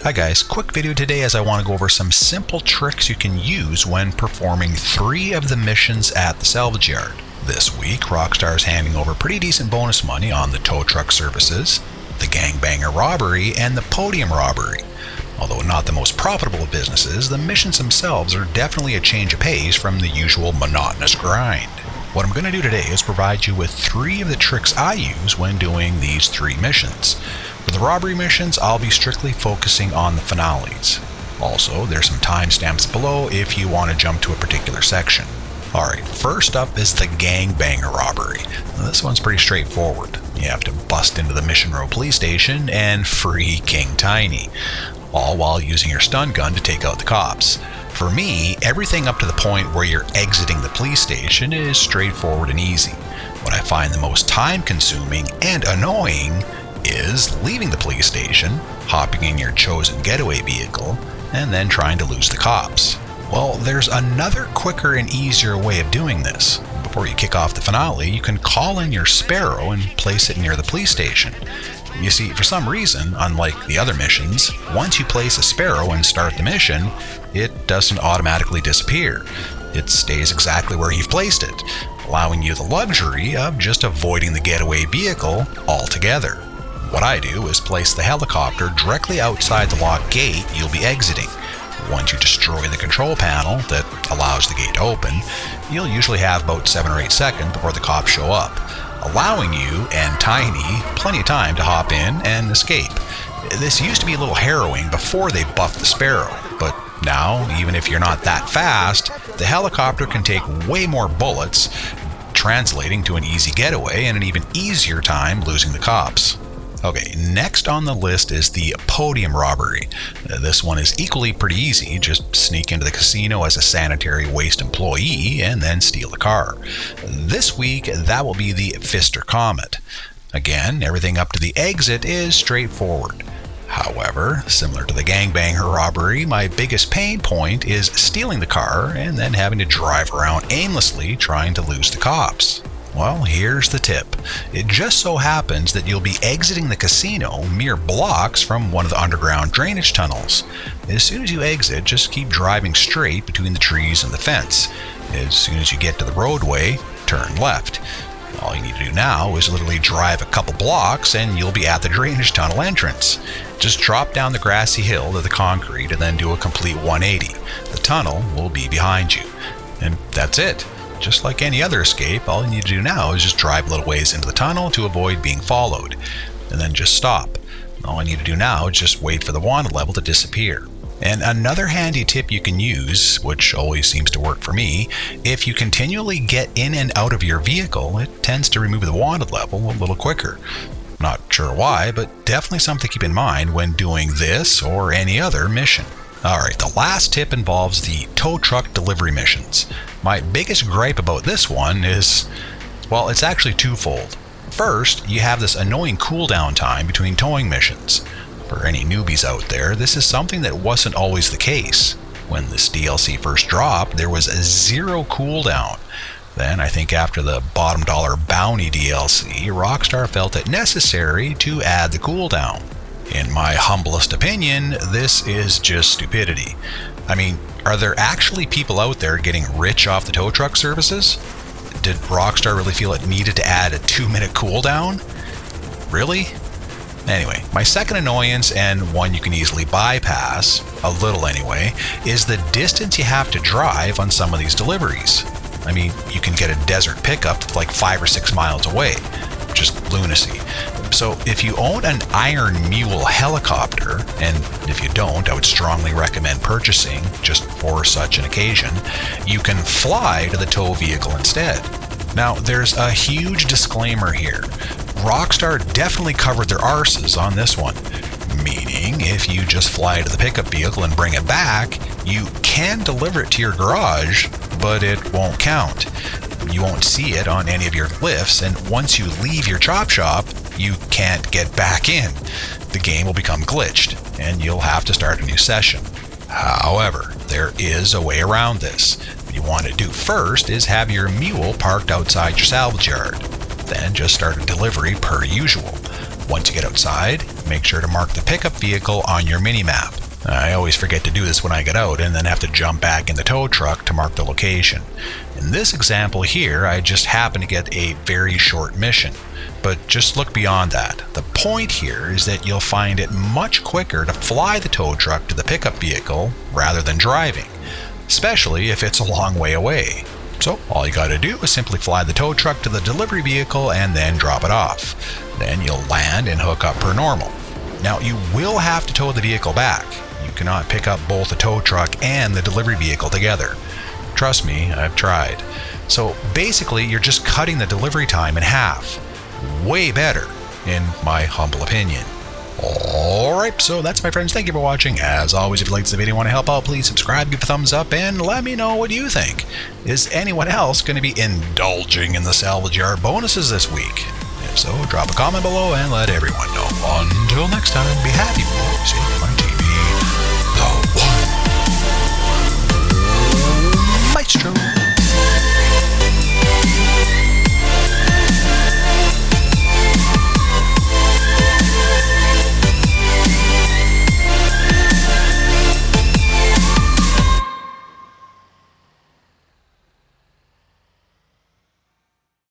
Hi guys, quick video today as I want to go over some simple tricks you can use when performing 3 of the missions at the Salvage Yard. This week, Rockstar is handing over pretty decent bonus money on the tow truck services, the Gangbanger Robbery, and the Podium Robbery. Although not the most profitable of businesses, the missions themselves are definitely a change of pace from the usual monotonous grind. What I'm going to do today is provide you with 3 of the tricks I use when doing these 3 missions. For the robbery missions, I'll be strictly focusing on the finales. Also, there's some timestamps below if you want to jump to a particular section. Alright, first up is the Gangbanger Robbery. Now, this one's pretty straightforward. You have to bust into the Mission Row police station and free King Tiny, all while using your stun gun to take out the cops. For me, everything up to the point where you're exiting the police station is straightforward and easy. What I find the most time-consuming and annoying is leaving the police station, hopping in your chosen getaway vehicle, and then trying to lose the cops. Well, there's another quicker and easier way of doing this. Before you kick off the finale, you can call in your Sparrow and place it near the police station. You see, for some reason, unlike the other missions, once you place a Sparrow and start the mission, it doesn't automatically disappear. It stays exactly where you've placed it, allowing you the luxury of just avoiding the getaway vehicle altogether. What I do is place the helicopter directly outside the locked gate you'll be exiting. Once you destroy the control panel that allows the gate to open, you'll usually have about 7 or 8 seconds before the cops show up, allowing you and Tiny plenty of time to hop in and escape. This used to be a little harrowing before they buffed the Sparrow, but now, even if you're not that fast, the helicopter can take way more bullets, translating to an easy getaway and an even easier time losing the cops. Okay, next on the list is the Podium Robbery. This one is equally pretty easy. Just sneak into the casino as a sanitary waste employee and then steal the car. This week, that will be the Fister Comet. Again, everything up to the exit is straightforward. However, similar to the Gangbanger Robbery, my biggest pain point is stealing the car and then having to drive around aimlessly trying to lose the cops. Well, here's the tip. It just so happens that you'll be exiting the casino mere blocks from one of the underground drainage tunnels. As soon as you exit, just keep driving straight between the trees and the fence. As soon as you get to the roadway, turn left. All you need to do now is literally drive a couple blocks and you'll be at the drainage tunnel entrance. Just drop down the grassy hill to the concrete and then do a complete 180. The tunnel will be behind you. And that's it. Just like any other escape, all you need to do now is just drive a little ways into the tunnel to avoid being followed, and then just stop. All I need to do now is just wait for the wanted level to disappear. And another handy tip you can use, which always seems to work for me, if you continually get in and out of your vehicle, it tends to remove the wanted level a little quicker. Not sure why, but definitely something to keep in mind when doing this or any other mission. Alright, the last tip involves the tow truck delivery missions. My biggest gripe about this one is, well, it's actually twofold. First, you have this annoying cooldown time between towing missions. For any newbies out there, this is something that wasn't always the case. When this DLC first dropped, there was a 0 cooldown. Then, I think after the bottom dollar bounty DLC, Rockstar felt it necessary to add the cooldown. In my humblest opinion, this is just stupidity. I mean, are there actually people out there getting rich off the tow truck services? Did Rockstar really feel it needed to add a 2-minute cooldown? Really? Anyway, my second annoyance, and one you can easily bypass, a little anyway, is the distance you have to drive on some of these deliveries. I mean, you can get a desert pickup that's like 5 or 6 miles away. Just lunacy. So if you own an Iron Mule helicopter, and if you don't, I would strongly recommend purchasing just for such an occasion, you can fly to the tow vehicle instead. Now, there's a huge disclaimer here. Rockstar definitely covered their arses on this one. Meaning, if you just fly to the pickup vehicle and bring it back, you can deliver it to your garage, but it won't count. You won't see it on any of your glyphs, and once you leave your chop shop, you can't get back in. The game will become glitched, and you'll have to start a new session. However, there is a way around this. What you want to do first is have your mule parked outside your salvage yard. Then just start a delivery per usual. Once you get outside, make sure to mark the pickup vehicle on your mini-map. I always forget to do this when I get out and then have to jump back in the tow truck to mark the location. In this example here, I just happen to get a very short mission. But just look beyond that. The point here is that you'll find it much quicker to fly the tow truck to the pickup vehicle rather than driving, especially if it's a long way away. So all you gotta do is simply fly the tow truck to the delivery vehicle and then drop it off. Then you'll land and hook up per normal. Now you will have to tow the vehicle back. You cannot pick up both the tow truck and the delivery vehicle together. Trust me, I've tried. So basically you're just cutting the delivery time in half. Way better, in my humble opinion. Alright, so that's my friends. Thank you for watching. As always, if you liked the video and want to help out, please subscribe, give a thumbs up, and let me know what you think. Is anyone else going to be indulging in the Salvage Yard bonuses this week? If so, drop a comment below and let everyone know. Until next time, be happy, boys.